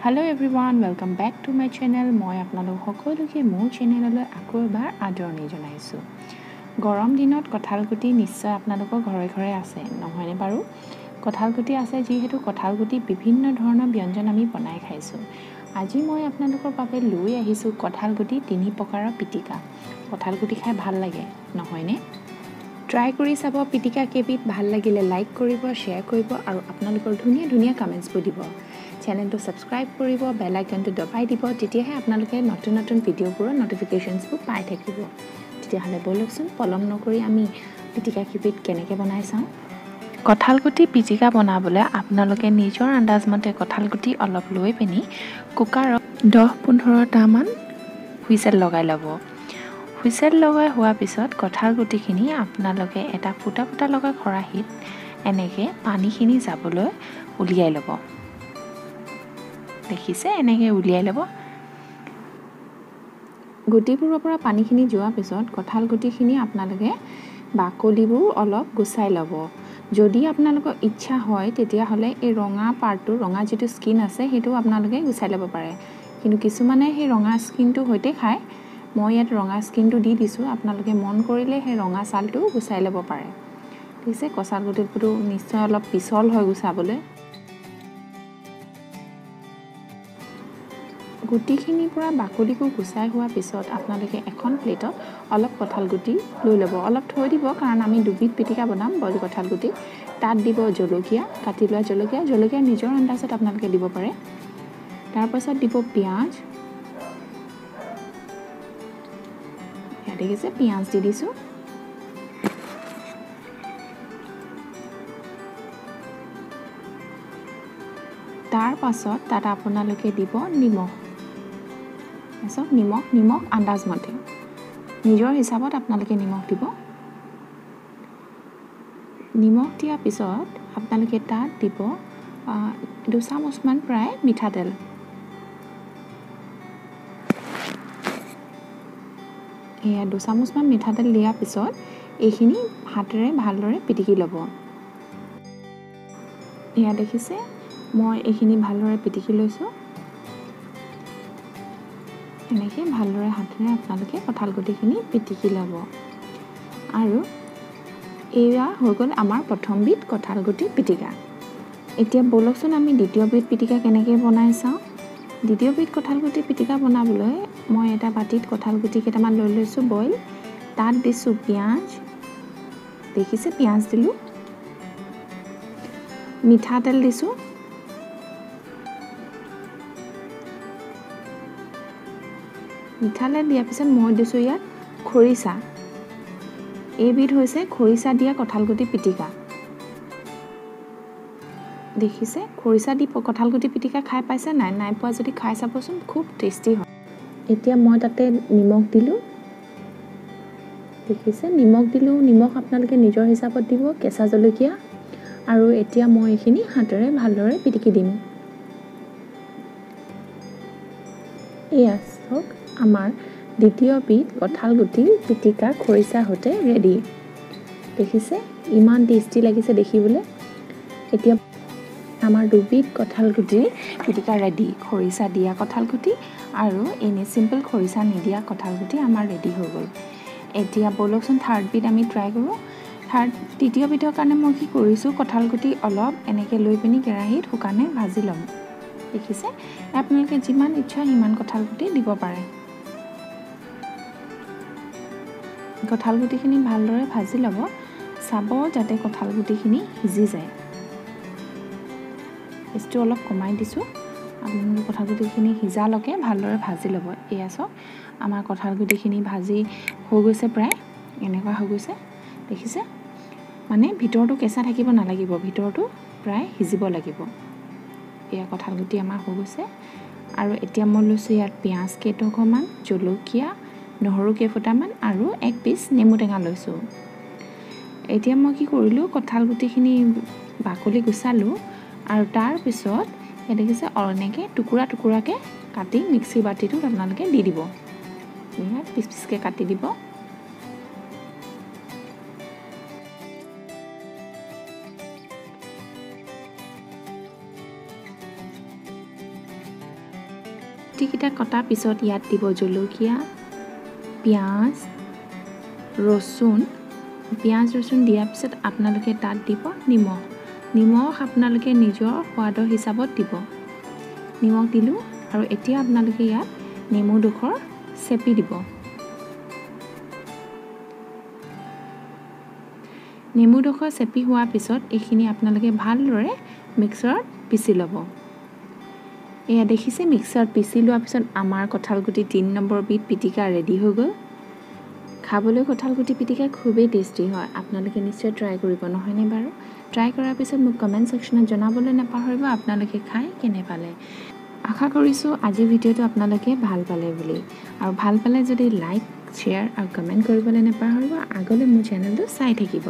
Hello everyone, welcome back to my channel. মই আপোনালোক সকলোকে মোৰ চেনেললৈ আকৌ এবাৰ আদৰণি জনাইছোঁ। গৰম দিনত কঁঠালগুটি নিশ্চয় আপোনালোকৰ ঘৰে ঘৰে আছে, নহয়নে বাৰু? কঁঠালগুটি আছে যিহেতু কঁঠালগুটি বিভিন্ন ধৰণৰ ব্যঞ্জন আমি বনাই খাইছোঁ। আজি মই আপোনালোকৰ বাবে লৈ আহিছোঁ কঁঠালগুটি 3 প্ৰকাৰৰ পিটিকা। কঁঠালগুটি খাই ভাল লাগে, নহয়নে? ট্ৰাই কৰি চাব। পিটিকা কেইবিধ ভাল লাগিলে লাইক কৰিব, শ্বেয়াৰ কৰিব আৰু আপোনালোকৰ ধুনীয়া ধুনীয়া কমেণ্টছবোৰ দিব। চেনেলটো ছাবস্ক্ৰাইব কৰিব, বেল আইকনটো দবাই দিব, তেতিয়াহে আপোনালোকে নতুন নতুন ভিডিঅ'বোৰৰ ন'টিফিকেশ্যনছবোৰ পাই থাকিব। তেতিয়াহ'লে ব'লকচোন পলম নকৰি আমি পিটিকা কেইবিধ কেনেকৈ বনাই চাওঁ। কঁঠালগুটি পিটিকা বনাবলৈ আপোনালোকে নিজৰ আন্দাজমতে কঁঠালগুটি অলপ লৈ পিনি কুকাৰত 10-15টামান হুইচেল লগাই ল'ব। হুইচেল লগাই হোৱাৰ পিছত কঁঠালগুটিখিনি আপোনালোকে এটা ফুটা ফুটা লগা খৰাহীত এনেকৈ পানীখিনি যাবলৈ উলিয়াই ল'ব। দেখিছে, এনেকৈ উলিয়াই ল'ব। গুটিবোৰৰ পৰা পানীখিনি যোৱাৰ পিছত কঁঠালগুটিখিনি আপোনালোকে বাকলিবোৰ অলপ গুচাই ল'ব। যদি আপোনালোকৰ ইচ্ছা হয় তেতিয়াহ'লে এই ৰঙা পাৰ্টটো, ৰঙা যিটো স্কিন আছে সেইটো আপোনালোকে গুচাই ল'ব পাৰে, কিন্তু কিছুমানে সেই ৰঙা স্কিনটো সৈতে খায়। মই ইয়াত ৰঙা স্কিনটো দি দিছোঁ, আপোনালোকে মন কৰিলে সেই ৰঙা ছালটো গুচাই ল'ব পাৰে। ঠিক আছে, কঁঠালগুটিটো নিশ্চয় অলপ পিছল হয় গুচাবলৈ। গুটিখিনিৰ পৰা বাকলিবোৰ গুচাই হোৱাৰ পিছত আপোনালোকে এখন প্লেটত অলপ কঁঠালগুটি লৈ ল'ব, অলপ থৈ দিব, কাৰণ আমি দুবিধ পিটিকা বনাম বইল কঁঠালগুটি। তাত দিব জলকীয়া, কাটি লোৱা জলকীয়া নিজৰ আন্দাজত আপোনালোকে দিব পাৰে। তাৰপাছত দিব পিঁয়াজ, দেখিছে পিঁয়াজ দি দিছোঁ। তাৰ পাছত তাত আপোনালোকে দিব নিমখ। তাৰপিছত নিমখ আন্দাজমতে, নিজৰ হিচাপত আপোনালোকে নিমখ দিব। নিমখ দিয়াৰ পিছত আপোনালোকে তাত দিব 2 চামুচমান প্ৰায় মিঠাতেল। এয়া 2 চামুচমান মিঠাতেল দিয়াৰ পিছত এইখিনি হাতেৰে ভালদৰে পিটিকি ল'ব। এয়া দেখিছে, মই এইখিনি ভালদৰে পিটিকি লৈছোঁ। এনেকৈ ভালদৰে হাতেৰে আপোনালোকে কঁঠালগুটিখিনি পিটিকি ল'ব। আৰু এয়া হৈ গ'ল আমাৰ প্ৰথমবিধ কঁঠালগুটি পিটিকা। এতিয়া ব'লকচোন আমি দ্বিতীয়বিধ পিটিকা কেনেকৈ বনাই চাওঁ। দ্বিতীয়বিধ কঁঠালগুটি পিটিকা বনাবলৈ মই এটা বাটিত কঁঠালগুটি কেইটামান লৈ লৈছোঁ বইল। তাত দিছোঁ পিঁয়াজ, দেখিছে পিঁয়াজ দিলোঁ, মিঠাতেল দিছোঁ, মিঠাতেল দিয়াৰ পিছত মই দিছোঁ ইয়াত খৰিচা। এইবিধ হৈছে খৰিচা দিয়া কঁঠালগুটি পিটিকা। দেখিছে, খৰিচা দি কঁঠালগুটি পিটিকা খাই পাইছে নাই? নাই পোৱা যদি খাই চাবচোন, খুব টেষ্টি হয়। এতিয়া মই তাতে নিমখ দিলোঁ, দেখিছে নিমখ দিলোঁ। নিমখ আপোনালোকে নিজৰ হিচাপত দিব, কেঁচা জলকীয়া। আৰু এতিয়া মই এইখিনি হাতেৰে ভালদৰে পিটিকি দিম। এয়া চাওক, আমাৰ দ্বিতীয়বিধ কঁঠালগুটি পিটিকা খৰিচা সৈতে ৰেডি। দেখিছে ইমান টেষ্টি লাগিছে দেখিবলৈ। এতিয়া আমাৰ দুবিধ কঁঠালগুটি পিটিকা ৰেডি। খৰিচা দিয়া কঁঠালগুটি আৰু এনেই চিম্পল খৰিচা নিদিয়া কঁঠালগুটি আমাৰ ৰেডি হৈ গ'ল। এতিয়া ব'লকচোন থাৰ্ডবিধ আমি ট্ৰাই কৰোঁ। তৃতীয়বিধৰ কাৰণে মই কি কৰিছোঁ, কঁঠালগুটি অলপ এনেকৈ লৈ পিনি কেৰাহীত শুকানে ভাজি ল'ম। দেখিছে, আপোনালোকে যিমান ইচ্ছা সিমান কঁঠালগুটি দিব পাৰে। কঁঠালগুটিখিনি ভালদৰে ভাজি ল'ব, চাব যাতে কঁঠালগুটিখিনি সিজি যায়। গেছটো অলপ কমাই দিছোঁ, আপোনালোকে কঁঠালগুটিখিনি সিজালৈকে ভালদৰে ভাজি ল'ব। এয়া চাওক, আমাৰ কঁঠালগুটিখিনি ভাজি হৈ গৈছে, প্ৰায় এনেকুৱা হৈ গৈছে। দেখিছে, মানে ভিতৰটো কেঁচা থাকিব নালাগিব, ভিতৰটো প্ৰায় সিজিব লাগিব। এয়া কঁঠালগুটি আমাৰ হৈ গৈছে। আৰু এতিয়া মই লৈছোঁ ইয়াত পিঁয়াজ কেইটুকুৰমান, জলকীয়া, নহৰু কেইফুটামান আৰু 1 পিচ নেমু টেঙা লৈছোঁ। এতিয়া মই কি কৰিলোঁ, কঁঠালগুটিখিনি বাকলি গুচালোঁ আৰু তাৰপিছত দেখিছে এনেকৈ টুকুৰা টুকুৰাকৈ কাটি মিক্সি বাতিটোত আপোনালোকে দি দিব, পিচ পিচকৈ কাটি দিব। গুটিকেইটা কটা পিছত ইয়াত দিব জলকীয়া, পিঁয়াজ, ৰচুন। পিঁয়াজ ৰচুন দিয়াৰ পিছত আপোনালোকে তাত দিব নিমখ। নিমখ আপোনালোকে নিজৰ সোৱাদৰ হিচাপত দিব। নিমখ দিলোঁ আৰু এতিয়া আপোনালোকে ইয়াত নেমু ডোখৰ চেপি দিব। নেমু ডোখৰ চেপি হোৱাৰ পিছত এইখিনি আপোনালোকে ভালদৰে মিক্সাৰত পিচি ল'ব। এয়া দেখিছে মিক্সাৰত পিচি লোৱাৰ পিছত আমাৰ কঁঠালগুটি ৩ নম্বৰ বিধ পিটিকা ৰেডি হৈ গ'ল। খাবলৈ কঁঠালগুটি পিটিকা খুবেই টেষ্টি হয়, আপোনালোকে নিশ্চয় ট্ৰাই কৰিব, নহয়নে বাৰু? ট্ৰাই কৰাৰ পিছত মোক কমেণ্ট ছেকশ্যনত জনাবলৈ নাপাহৰিব আপোনালোকে খাই কেনে পালে। আশা কৰিছোঁ আজিৰ ভিডিঅ'টো আপোনালোকে ভাল পালে বুলি, আৰু ভাল পালে যদি লাইক, শ্বেয়াৰ আৰু কমেণ্ট কৰিবলৈ নাপাহৰিব। আগলৈ মোৰ চেনেলটো চাই থাকিব।